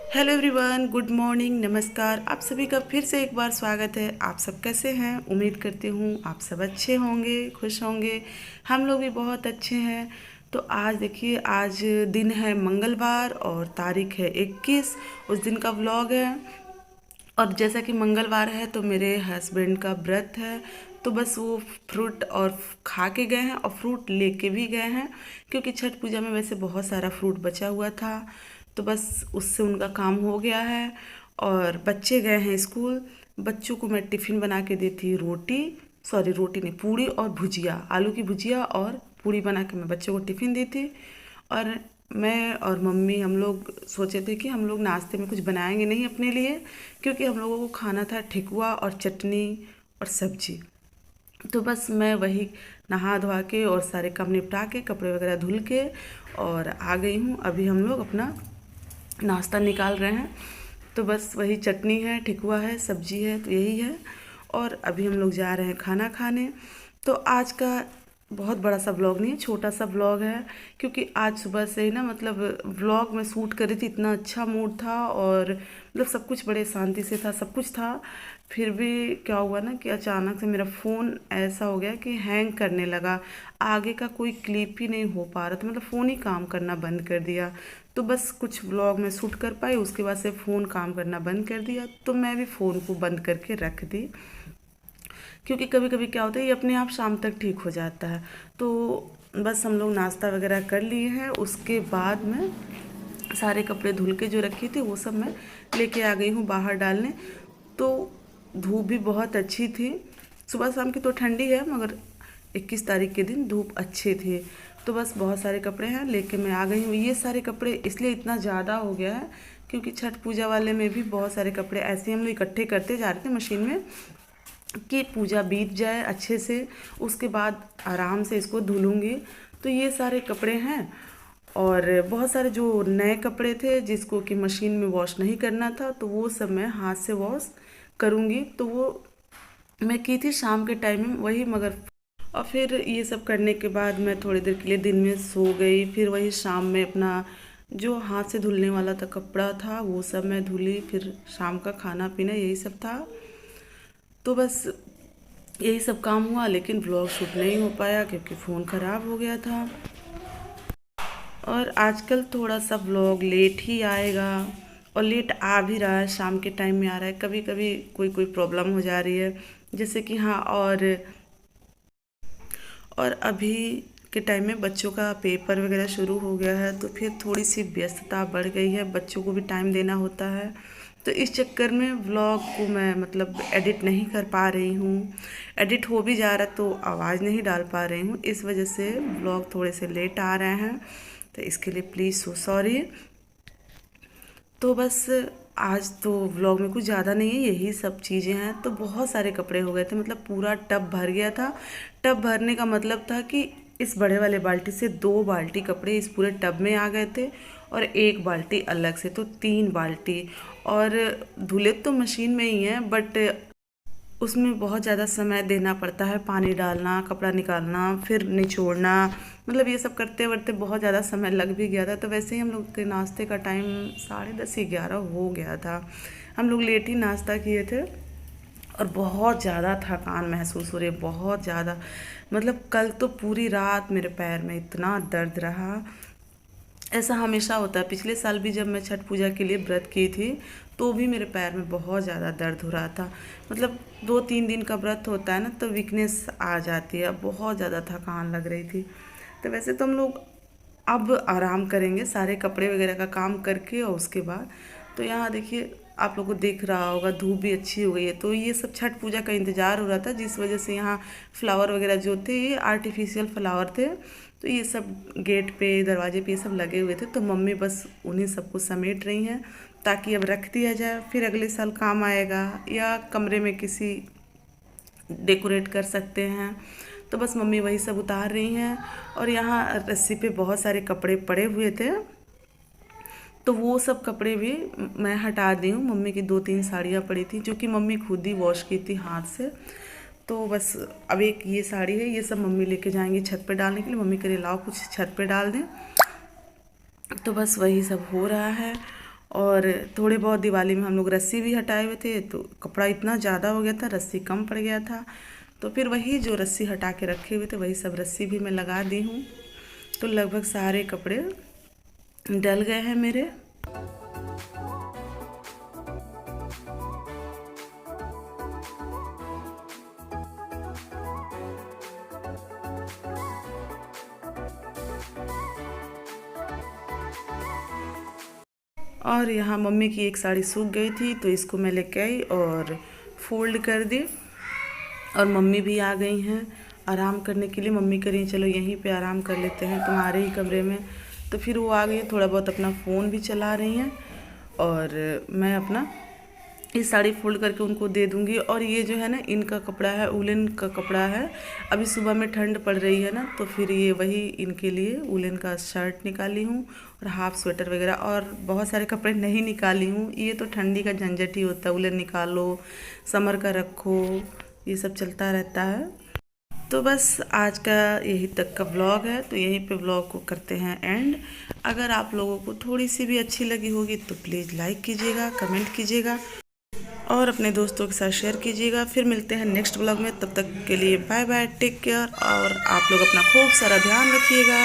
Hello everyone, good morning, नमस्कार। आप सभी का फिर से एक बार स्वागत है। आप सब कैसे हैं? उम्मीद करती हूँ आप सब अच्छे होंगे, खुश होंगे। हम लोग भी बहुत अच्छे हैं। तो आज देखिए, आज दिन है मंगलवार और तारीख है 21। उस दिन का व्लॉग है। और जैसा कि मंगलवार है तो मेरे हस्बैंड का व्रत है। तो बस वो फ्रूट और खा के गए हैं और फ्रूट लेके भी गए हैं, क्योंकि छठ पूजा में वैसे बहुत सारा फ्रूट बचा हुआ था। तो बस उससे उनका काम हो गया है। और बच्चे गए हैं स्कूल। बच्चों को मैं टिफ़िन बना के दी थी, रोटी, सॉरी रोटी नहीं, पूड़ी और भुजिया, आलू की भुजिया और पूड़ी बना के मैं बच्चों को टिफ़िन दी थी। और मैं और मम्मी हम लोग सोचे थे कि हम लोग नाश्ते में कुछ बनाएंगे नहीं अपने लिए, क्योंकि हम लोगों को खाना था ठेकुआ और चटनी और सब्जी। तो बस मैं वही नहा धोवा के और सारे काम निपटा के कपड़े वगैरह धुल के और आ गई हूँ। अभी हम लोग अपना नाश्ता निकाल रहे हैं। तो बस वही चटनी है, ठेकुआ है, सब्जी है, तो यही है। और अभी हम लोग जा रहे हैं खाना खाने। तो आज का बहुत बड़ा सा व्लॉग नहीं है, छोटा सा व्लॉग है। क्योंकि आज सुबह से ही ना, मतलब व्लॉग में शूट करी थी, इतना अच्छा मूड था और मतलब सब कुछ बड़े शांति से था, सब कुछ था। फिर भी क्या हुआ ना कि अचानक से मेरा फ़ोन ऐसा हो गया कि हैंग करने लगा। आगे का कोई क्लिप ही नहीं हो पा रहा था, मतलब फ़ोन ही काम करना बंद कर दिया। तो बस कुछ व्लॉग में शूट कर पाई, उसके बाद से फ़ोन काम करना बंद कर दिया। तो मैं भी फ़ोन को बंद करके रख दी, क्योंकि कभी कभी क्या होता है, ये अपने आप शाम तक ठीक हो जाता है। तो बस हम लोग नाश्ता वगैरह कर लिए हैं। उसके बाद में सारे कपड़े धुल के जो रखी थी वो सब मैं लेके आ गई हूँ बाहर डालने। तो धूप भी बहुत अच्छी थी। सुबह शाम की तो ठंडी है, मगर 21 तारीख के दिन धूप अच्छी थी। तो बस बहुत सारे कपड़े हैं लेके मैं आ गई हूँ। ये सारे कपड़े इसलिए इतना ज़्यादा हो गया है क्योंकि छठ पूजा वाले में भी बहुत सारे कपड़े ऐसे हम लोग इकट्ठे करते जा रहे थे मशीन में कि पूजा बीत जाए अच्छे से, उसके बाद आराम से इसको धुलूँगी। तो ये सारे कपड़े हैं। और बहुत सारे जो नए कपड़े थे जिसको कि मशीन में वॉश नहीं करना था, तो वो सब मैं हाथ से वॉश करूँगी। तो वो मैं की थी शाम के टाइम में वही, मगर और फिर ये सब करने के बाद मैं थोड़ी देर के लिए दिन में सो गई। फिर वही शाम में अपना जो हाथ से धुलने वाला था कपड़ा था वो सब मैं धुली। फिर शाम का खाना पीना यही सब था। तो बस यही सब काम हुआ, लेकिन व्लॉग शूट नहीं हो पाया क्योंकि फ़ोन ख़राब हो गया था। और आजकल थोड़ा सा व्लॉग लेट ही आएगा, और लेट आ भी रहा है, शाम के टाइम में आ रहा है। कभी कभी कोई कोई प्रॉब्लम हो जा रही है, जैसे कि हाँ। और अभी के टाइम में बच्चों का पेपर वगैरह शुरू हो गया है, तो फिर थोड़ी सी व्यस्तता बढ़ गई है, बच्चों को भी टाइम देना होता है। तो इस चक्कर में व्लॉग को मैं मतलब एडिट नहीं कर पा रही हूँ। एडिट हो भी जा रहा तो आवाज़ नहीं डाल पा रही हूँ, इस वजह से व्लॉग थोड़े से लेट आ रहे हैं। तो इसके लिए प्लीज़ सो सॉरी। तो बस आज तो व्लॉग में कुछ ज़्यादा नहीं है, यही सब चीज़ें हैं। तो बहुत सारे कपड़े हो गए थे, मतलब पूरा टब भर गया था। टब भरने का मतलब था कि इस बड़े वाले बाल्टी से 2 बाल्टी कपड़े इस पूरे टब में आ गए थे, और 1 बाल्टी अलग से, तो 3 बाल्टी। और धुले तो मशीन में ही हैं, बट उसमें बहुत ज़्यादा समय देना पड़ता है, पानी डालना, कपड़ा निकालना, फिर निचोड़ना, मतलब ये सब करते करते बहुत ज़्यादा समय लग भी गया था। तो वैसे ही हम लोग के नाश्ते का टाइम 10:30 11 हो गया था। हम लोग लेट ही नाश्ता किए थे। और बहुत ज़्यादा थकान महसूस हो रही है, बहुत ज़्यादा। मतलब कल तो पूरी रात मेरे पैर में इतना दर्द रहा। ऐसा हमेशा होता है, पिछले साल भी जब मैं छठ पूजा के लिए व्रत की थी तो भी मेरे पैर में बहुत ज़्यादा दर्द हो रहा था। मतलब 2 3 दिन का व्रत होता है ना, तो वीकनेस आ जाती है, बहुत ज़्यादा थकान लग रही थी। तो वैसे तो हम लोग अब आराम करेंगे सारे कपड़े वगैरह का काम करके, और उसके बाद तो यहाँ देखिए आप लोगों को दिख रहा होगा धूप भी अच्छी हो गई है। तो ये सब छठ पूजा का इंतज़ार हो रहा था, जिस वजह से यहाँ फ्लावर वगैरह जो थे ये आर्टिफिशियल फ्लावर थे। तो ये सब गेट पे, दरवाजे पे ये सब लगे हुए थे, तो मम्मी बस उन्हीं सबको समेट रही हैं ताकि अब रख दिया जाए, फिर अगले साल काम आएगा, या कमरे में किसी डेकोरेट कर सकते हैं। तो बस मम्मी वही सब उतार रही हैं। और यहाँ रस्सी पे बहुत सारे कपड़े पड़े हुए थे, तो वो सब कपड़े भी मैं हटा दी हूँ। मम्मी की 2 3 साड़ियाँ पड़ी थी जो कि मम्मी खुद ही वॉश की थी हाथ से। तो बस अब एक ये साड़ी है, ये सब मम्मी लेके जाएंगी छत पे डालने के लिए। मम्मी कह रही लाओ कुछ छत पे डाल दें। तो बस वही सब हो रहा है। और थोड़े बहुत दिवाली में हम लोग रस्सी भी हटाए हुए थे, तो कपड़ा इतना ज़्यादा हो गया था, रस्सी कम पड़ गया था। तो फिर वही जो रस्सी हटा के रखे हुए थे वही सब रस्सी भी मैं लगा दी हूँ। तो लगभग सारे कपड़े डल गए हैं मेरे। और यहाँ मम्मी की एक साड़ी सूख गई थी, तो इसको मैं लेके आई और फोल्ड कर दी। और मम्मी भी आ गई हैं आराम करने के लिए। मम्मी कह रही चलो यहीं पे आराम कर लेते हैं तुम्हारे ही कमरे में। तो फिर वो आ गई, थोड़ा बहुत अपना फ़ोन भी चला रही हैं और मैं अपना ये साड़ी फोल्ड करके उनको दे दूँगी। और ये जो है ना, इनका कपड़ा है, वुलन का कपड़ा है। अभी सुबह में ठंड पड़ रही है ना, तो फिर ये वही इनके लिए वुलन का शर्ट निकाली हूँ और हाफ स्वेटर वगैरह, और बहुत सारे कपड़े नहीं निकाली हूँ। ये तो ठंडी का झंझट ही होता है, वुलन निकालो, समर का रखो, ये सब चलता रहता है। तो बस आज का यही तक का व्लॉग है, तो यहीं पे व्लॉग को करते हैं एंड। अगर आप लोगों को थोड़ी सी भी अच्छी लगी होगी तो प्लीज़ लाइक कीजिएगा, कमेंट कीजिएगा और अपने दोस्तों के साथ शेयर कीजिएगा। फिर मिलते हैं नेक्स्ट व्लॉग में, तब तक के लिए बाय बाय, टेक केयर, और आप लोग अपना खूब सारा ध्यान रखिएगा।